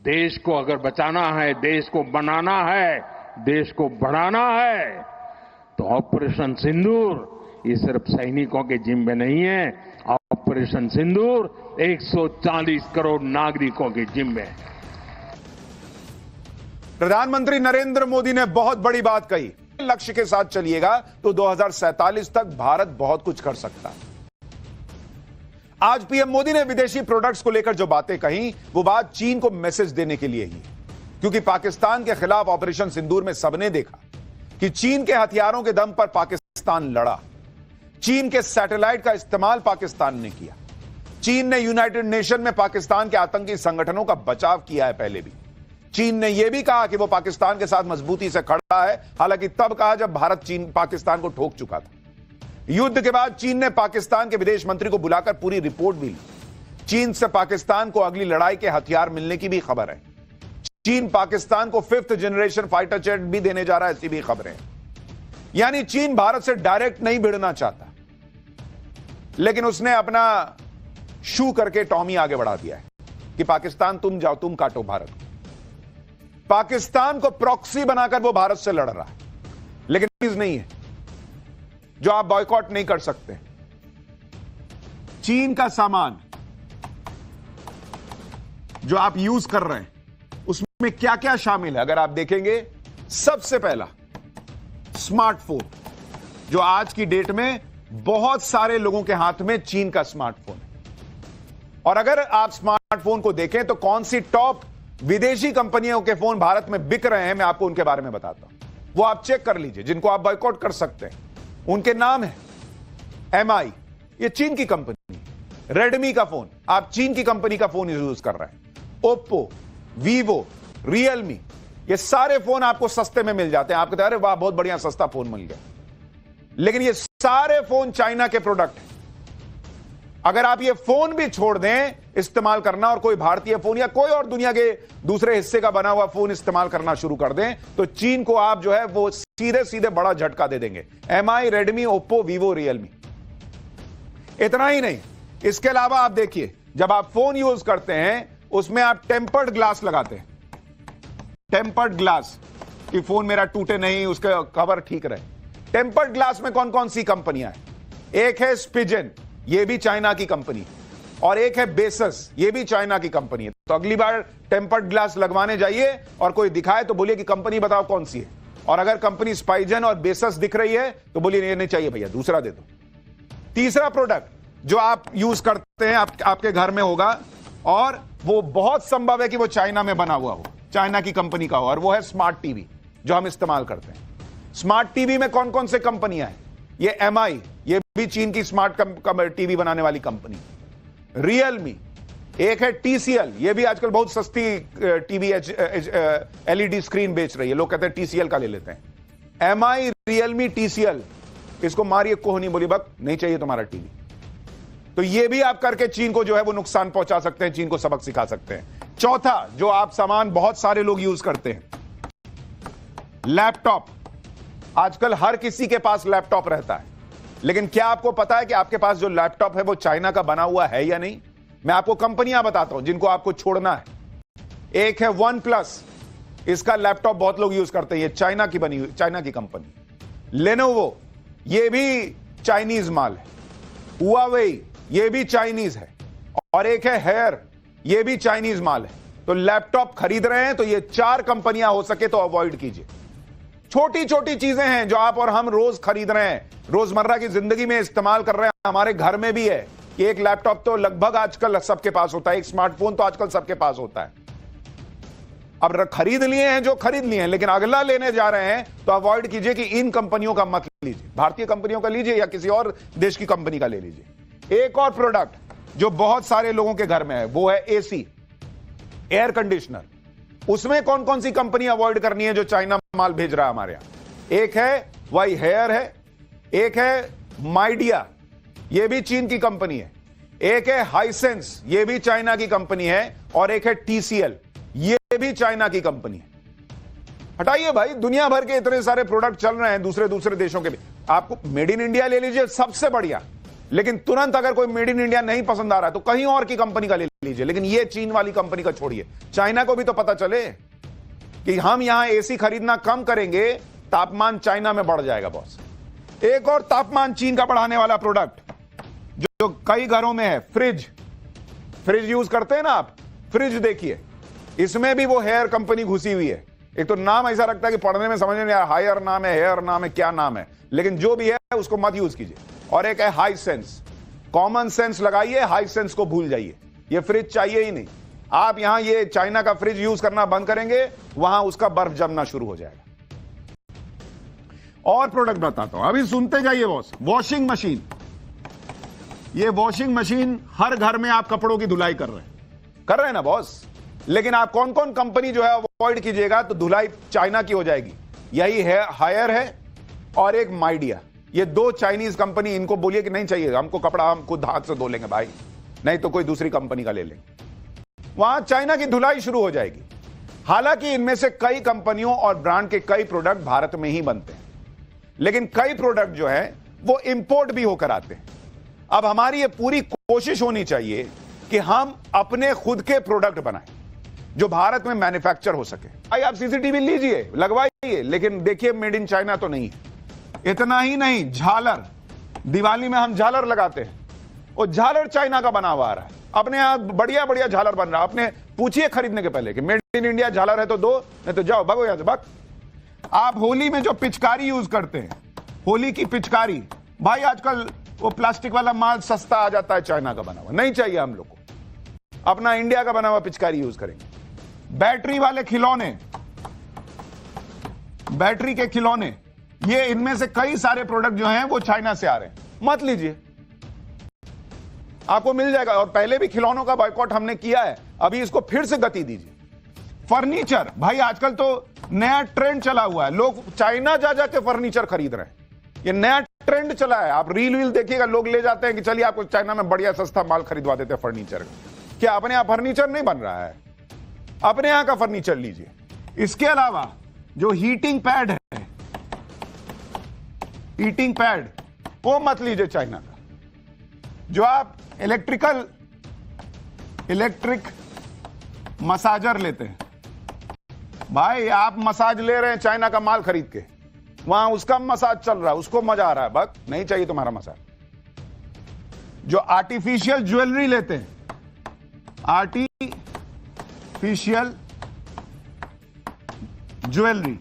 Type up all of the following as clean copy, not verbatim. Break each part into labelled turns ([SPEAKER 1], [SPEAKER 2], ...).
[SPEAKER 1] देश को अगर बचाना है, देश को बनाना है, देश को बढ़ाना है, तो ऑपरेशन सिंदूर ये सिर्फ सैनिकों के जिम्मे नहीं है। ऑपरेशन सिंदूर 140 करोड़ नागरिकों के जिम्मे है।
[SPEAKER 2] प्रधानमंत्री नरेंद्र मोदी ने बहुत बड़ी बात कही, लक्ष्य के साथ चलिएगा तो 2047 तक भारत बहुत कुछ कर सकता है। आज पीएम मोदी ने विदेशी प्रोडक्ट्स को लेकर जो बातें कही, वो बात चीन को मैसेज देने के लिए ही, क्योंकि पाकिस्तान के खिलाफ ऑपरेशन सिंदूर में सबने देखा कि चीन के हथियारों के दम पर पाकिस्तान लड़ा। चीन के सैटेलाइट का इस्तेमाल पाकिस्तान ने किया। चीन ने यूनाइटेड नेशन में पाकिस्तान के आतंकी संगठनों का बचाव किया है। पहले भी चीन ने यह भी कहा कि वो पाकिस्तान के साथ मजबूती से खड़ा है, हालांकि तब कहा जब भारत चीन पाकिस्तान को ठोक चुका था। युद्ध के बाद चीन ने पाकिस्तान के विदेश मंत्री को बुलाकर पूरी रिपोर्ट भी ली। चीन से पाकिस्तान को अगली लड़ाई के हथियार मिलने की भी खबर है। चीन पाकिस्तान को 5th जनरेशन फाइटर जेट भी देने जा रहा है, ऐसी भी खबरें हैं। यानी चीन भारत से डायरेक्ट नहीं भिड़ना चाहता, लेकिन उसने अपना शू करके टॉमी आगे बढ़ा दिया है कि पाकिस्तान तुम जाओ, तुम काटो भारत को। पाकिस्तान को प्रॉक्सी बनाकर वो भारत से लड़ रहा है, लेकिन चीज नहीं है जो आप बॉयकॉट नहीं कर सकते। चीन का सामान जो आप यूज कर रहे हैं उसमें क्या क्या शामिल है, अगर आप देखेंगे, सबसे पहला स्मार्टफोन, जो आज की डेट में बहुत सारे लोगों के हाथ में चीन का स्मार्टफोन है। और अगर आप स्मार्टफोन को देखें तो कौन सी टॉप विदेशी कंपनियों के फोन भारत में बिक रहे हैं, मैं आपको उनके बारे में बताता हूं। वो आप चेक कर लीजिए, जिनको आप बॉयकॉट कर सकते हैं। उनके नाम है MI, ये चीन की कंपनी। रेडमी का फोन, आप चीन की कंपनी का फोन यूज कर रहे हैं। ओप्पो, वीवो, रियलमी, ये सारे फोन आपको सस्ते में मिल जाते हैं। आप कहते हैं अरे वाह बहुत बढ़िया सस्ता फोन मिल गया, लेकिन ये सारे फोन चाइना के प्रोडक्ट हैं। अगर आप ये फोन भी छोड़ दें इस्तेमाल करना और कोई भारतीय फोन या कोई और दुनिया के दूसरे हिस्से का बना हुआ फोन इस्तेमाल करना शुरू कर दें, तो चीन को आप जो है वो सीधे सीधे बड़ा झटका दे देंगे। MI, Redmi, Oppo, Vivo, Realme. इतना ही नहीं, इसके अलावा आप देखिए, जब आप फोन यूज करते हैं उसमें आप टेम्पर्ड ग्लास लगाते हैं। टेम्पर्ड ग्लास कि फोन मेरा टूटे नहीं, उसका कवर ठीक रहे। टेम्पर्ड ग्लास में कौन कौन सी कंपनियां हैं? एक है स्पिजन, ये भी चाइना की कंपनी, और एक है बेसस, ये भी चाइना की कंपनी है। तो अगली बार टेम्पर्ड ग्लास लगवाने जाइए और कोई दिखाए तो बोलिए कि कंपनी बताओ कौन सी है, और अगर कंपनी स्पाइजन और बेसस दिख रही है तो बोलिए ये नहीं चाहिए भैया, दूसरा दे दो। तीसरा प्रोडक्ट जो आप यूज करते हैं, आपके घर में होगा, और वो बहुत संभव है कि वो चाइना में बना हुआ हो, चाइना की कंपनी का हो, और वो है स्मार्ट टीवी जो हम इस्तेमाल करते हैं। स्मार्ट टीवी में कौन कौन से कंपनियां हैं? ये MI, ये भी चीन की स्मार्ट टीवी बनाने वाली कंपनी। रियलमी, एक है TCL, ये भी आजकल बहुत सस्ती टीवी LED स्क्रीन बेच रही है, लोग कहते हैं TCL का ले लेते हैं। MI, रियलमी, TCL, इसको मारिए कोहनी, बोली बक नहीं चाहिए तुम्हारा टीवी। तो ये भी आप करके चीन को जो है वो नुकसान पहुंचा सकते हैं, चीन को सबक सिखा सकते हैं। चौथा जो आप सामान बहुत सारे लोग यूज करते हैं, लैपटॉप। आजकल हर किसी के पास लैपटॉप रहता है, लेकिन क्या आपको पता है कि आपके पास जो लैपटॉप है वो चाइना का बना हुआ है या नहीं? मैं आपको कंपनियां बताता हूं जिनको आपको छोड़ना है। एक है OnePlus, इसका लैपटॉप बहुत लोग यूज करते हैं, ये चाइना की बनी हुई, चाइना की कंपनी। लेनोवो, ये भी चाइनीज माल है। हुआवेई, ये भी चाइनीज है। और एक है हेयर, ये भी चाइनीज माल है। तो लैपटॉप खरीद रहे हैं तो ये 4 कंपनियां हो सके तो अवॉइड कीजिए। छोटी छोटी चीजें हैं जो आप और हम रोज खरीद रहे हैं, रोजमर्रा की जिंदगी में इस्तेमाल कर रहे हैं। हमारे घर में भी है कि एक लैपटॉप तो लगभग आजकल सबके पास होता है, एक स्मार्टफोन तो आजकल सबके पास होता है। अब खरीद लिए हैं जो खरीद लिए हैं, लेकिन अगला लेने जा रहे हैं तो अवॉइड कीजिए कि इन कंपनियों का मत लीजिए, भारतीय कंपनियों का लीजिए या किसी और देश की कंपनी का ले लीजिए। एक और प्रोडक्ट जो बहुत सारे लोगों के घर में है वो है AC, एयर कंडीशनर। उसमें कौन कौन सी कंपनी अवॉइड करनी है जो चाइना माल भेज रहा है हमारे यहां? एक है वाई हेयर है, एक है माइडिया, ये भी चीन की कंपनी है। एक है हाइसेंस, ये भी चाइना की कंपनी है, और एक है TCL, ये भी चाइना की कंपनी है। हटाइए भाई, दुनिया भर के इतने सारे प्रोडक्ट चल रहे हैं दूसरे दूसरे देशों के भी। आपको मेड इन इंडिया ले लीजिए, सबसे बढ़िया। लेकिन तुरंत अगर कोई मेड इन इंडिया नहीं पसंद आ रहा है तो कहीं और की कंपनी का ले लीजिए, लेकिन ये चीन वाली कंपनी का छोड़िए। चाइना को भी तो पता चले कि हम यहां एसी खरीदना कम करेंगे, तापमान चाइना में बढ़ जाएगा बॉस। एक और तापमान चीन का बढ़ाने वाला प्रोडक्ट जो कई घरों में है, फ्रिज यूज करते हैं ना आप, फ्रिज देखिए, इसमें भी वो हेयर कंपनी घुसी हुई है। एक तो नाम ऐसा रखता है कि पढ़ने में समझ में नहीं आ रहा, हायर नाम है, हेयर नाम है, क्या नाम है, लेकिन जो भी है उसको मत यूज कीजिए। और एक है हाई सेंस, कॉमन सेंस लगाइए, हाई सेंस को भूल जाइए। ये फ्रिज चाहिए ही नहीं। आप यहां ये चाइना का फ्रिज यूज करना बंद करेंगे, वहां उसका बर्फ जमना शुरू हो जाएगा। और प्रोडक्ट बताता हूं, अभी सुनते जाइए बॉस। वॉशिंग मशीन, ये वॉशिंग मशीन हर घर में आप कपड़ों की धुलाई कर रहे हैं ना बॉस, लेकिन आप कौन कौन कंपनी जो है अवॉइड कीजिएगा तो धुलाई चाइना की हो जाएगी। यही है हायर है और एक माइडिया, ये दो चाइनीज कंपनी। इनको बोलिए कि नहीं चाहिए हमको कपड़ा, हम खुद हाथ से धो लेंगे भाई, नहीं तो कोई दूसरी कंपनी का ले लेंगे। वहां चाइना की धुलाई शुरू हो जाएगी। हालांकि इनमें से कई कंपनियों और ब्रांड के कई प्रोडक्ट भारत में ही बनते हैं, लेकिन कई प्रोडक्ट जो है वो इंपोर्ट भी होकर आते हैं। अब हमारी ये पूरी कोशिश होनी चाहिए कि हम अपने खुद के प्रोडक्ट बनाएं जो भारत में मैन्युफैक्चर हो सके। भाई आप सीसीटीवी लीजिए, लगवाइए, लेकिन देखिए मेड इन चाइना तो नहीं है। इतना ही नहीं, झालर, दिवाली में हम झालर लगाते हैं, वो झालर चाइना का बना हुआ आ रहा है। अपने यहां बढ़िया बढ़िया झालर बन रहा है। अपने पूछिए खरीदने के पहले कि मेड इन इंडिया झालर है तो दो, नहीं तो जाओ भगो यहां से भाग। आप होली में जो पिचकारी यूज करते हैं, होली की पिचकारी, भाई आजकल वो प्लास्टिक वाला माल सस्ता आ जाता है चाइना का बना हुआ, नहीं चाहिए हम लोग को। अपना इंडिया का बना हुआ पिचकारी यूज करेंगे। बैटरी वाले खिलौने, बैटरी के खिलौने, ये इनमें से कई सारे प्रोडक्ट जो हैं वो चाइना से आ रहे हैं, मत लीजिए, आपको मिल जाएगा। और पहले भी खिलौनों का बॉयकॉट हमने किया है, अभी इसको फिर से गति दीजिए। फर्नीचर, भाई आजकल तो नया ट्रेंड चला हुआ है, लोग चाइना जा जाके फर्नीचर खरीद रहे हैं। ये नया ट्रेंड चला है, आप रील देखिएगा, लोग ले जाते हैं कि चलिए आपको चाइना में बढ़िया सस्ता माल खरीदवा देते हैं फर्नीचर का। क्या अपने यहां फर्नीचर नहीं बन रहा है? अपने यहां का फर्नीचर लीजिए। इसके अलावा जो हीटिंग पैड है, हीटिंग पैड, वो मत लीजिए चाइना का। जो आप इलेक्ट्रिक मसाजर लेते हैं, भाई आप मसाज ले रहे हैं चाइना का माल खरीद के, वहां उसका मसाज चल रहा है, उसको मजा आ रहा है, बस नहीं चाहिए तुम्हारा मसाज। जो आर्टिफिशियल ज्वेलरी लेते हैं, आर्टिफिशियल ज्वेलरी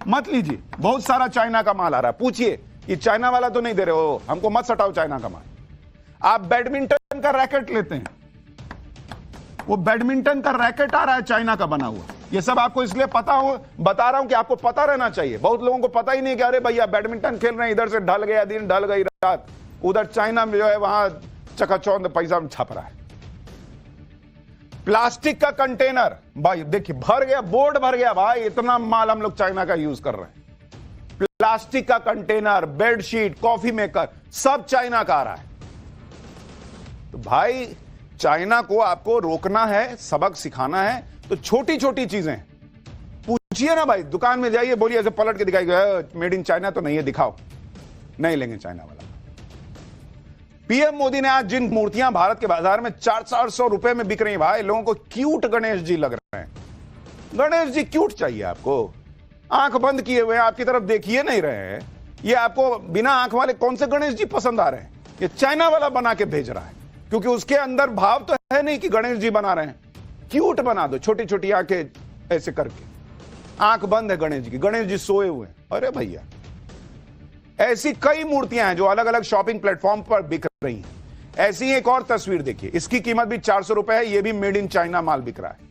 [SPEAKER 2] मत लीजिए, बहुत सारा चाइना का माल आ रहा है। पूछिए ये चाइना वाला तो नहीं दे रहे हो, हमको मत सटाओ चाइना का माल। आप बैडमिंटन का रैकेट लेते हैं, वो बैडमिंटन का रैकेट आ रहा है चाइना का बना हुआ। ये सब आपको इसलिए पता हो, बता रहा हूं कि आपको पता रहना चाहिए। बहुत लोगों को पता ही नहीं कि अरे भैया बैडमिंटन खेल रहे हैं, इधर से ढल गया दिन, ढल गई रात, उधर चाइना में जो है वहां चकाचौंध पैसा छप रहा है। प्लास्टिक का कंटेनर, भाई देखिए भर गया, बोर्ड भर गया, भाई इतना माल हम लोग चाइना का यूज कर रहे हैं। प्लास्टिक का कंटेनर, बेडशीट, कॉफी मेकर, सब चाइना का आ रहा है। तो भाई चाइना को आपको रोकना है, सबक सिखाना है, तो छोटी छोटी चीजें पूछिए ना भाई, दुकान में जाइए, बोलिए ऐसे पलट के दिखाइए मेड इन चाइना तो नहीं है, दिखाओ, नहीं लेंगे चाइना वाला। पीएम मोदी ने आज जिन मूर्तियां भारत के बाजार में 400 रुपए में बिक रही हैं, भाई लोगों को क्यूट गणेश जी लग रहे हैं। गणेश जी क्यूट चाहिए आपको, आंख बंद किए हुए आपकी तरफ देखिए नहीं रहे हैं। ये आपको बिना आंख वाले कौन से गणेश जी पसंद आ रहे हैं? ये चाइना वाला बना के भेज रहा है, क्योंकि उसके अंदर भाव तो है नहीं कि गणेश जी बना रहे हैं। क्यूट बना दो, छोटी छोटी आंखें ऐसे करके, आंख बंद है गणेश जी की, गणेश जी सोए हुए हैं। अरे भैया, ऐसी कई मूर्तियां हैं जो अलग अलग शॉपिंग प्लेटफॉर्म पर बिक रही हैं। ऐसी एक और तस्वीर देखिए, इसकी कीमत भी 400 रुपए है, यह भी मेड इन चाइना माल बिक रहा है।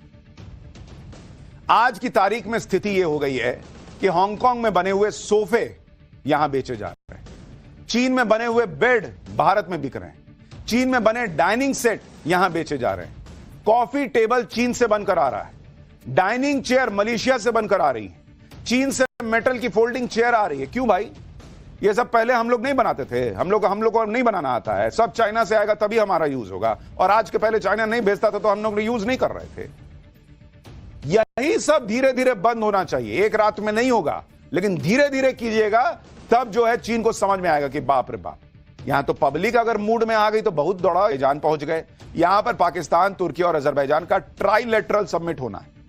[SPEAKER 2] आज की तारीख में स्थिति यह हो गई है कि हांगकांग में बने हुए सोफे यहां बेचे जा रहे हैं, चीन में बने हुए बेड भारत में बिक रहे हैं, चीन में बने डाइनिंग सेट यहां बेचे जा रहे हैं, कॉफी टेबल चीन से बनकर आ रहा है, डाइनिंग चेयर मलेशिया से बनकर आ रही है, चीन से मेटल की फोल्डिंग चेयर आ रही है। क्यों भाई? ये सब पहले हम लोग नहीं बनाते थे, हम लोग को नहीं बनाना आता है, सब चाइना से आएगा तभी हमारा यूज होगा। और आज के पहले चाइना नहीं भेजता था तो हम लोग यूज नहीं कर रहे थे। यही सब धीरे धीरे बंद होना चाहिए, एक रात में नहीं होगा, लेकिन धीरे धीरे कीजिएगा, तब जो है चीन को समझ में आएगा कि बाप रे बाप, यहां तो पब्लिक अगर मूड में आ गई तो बहुत दौड़ा जान पहुंच गए। यहां पर पाकिस्तान, तुर्की और अजरबैजान का ट्राइलेटरल समिट होना है।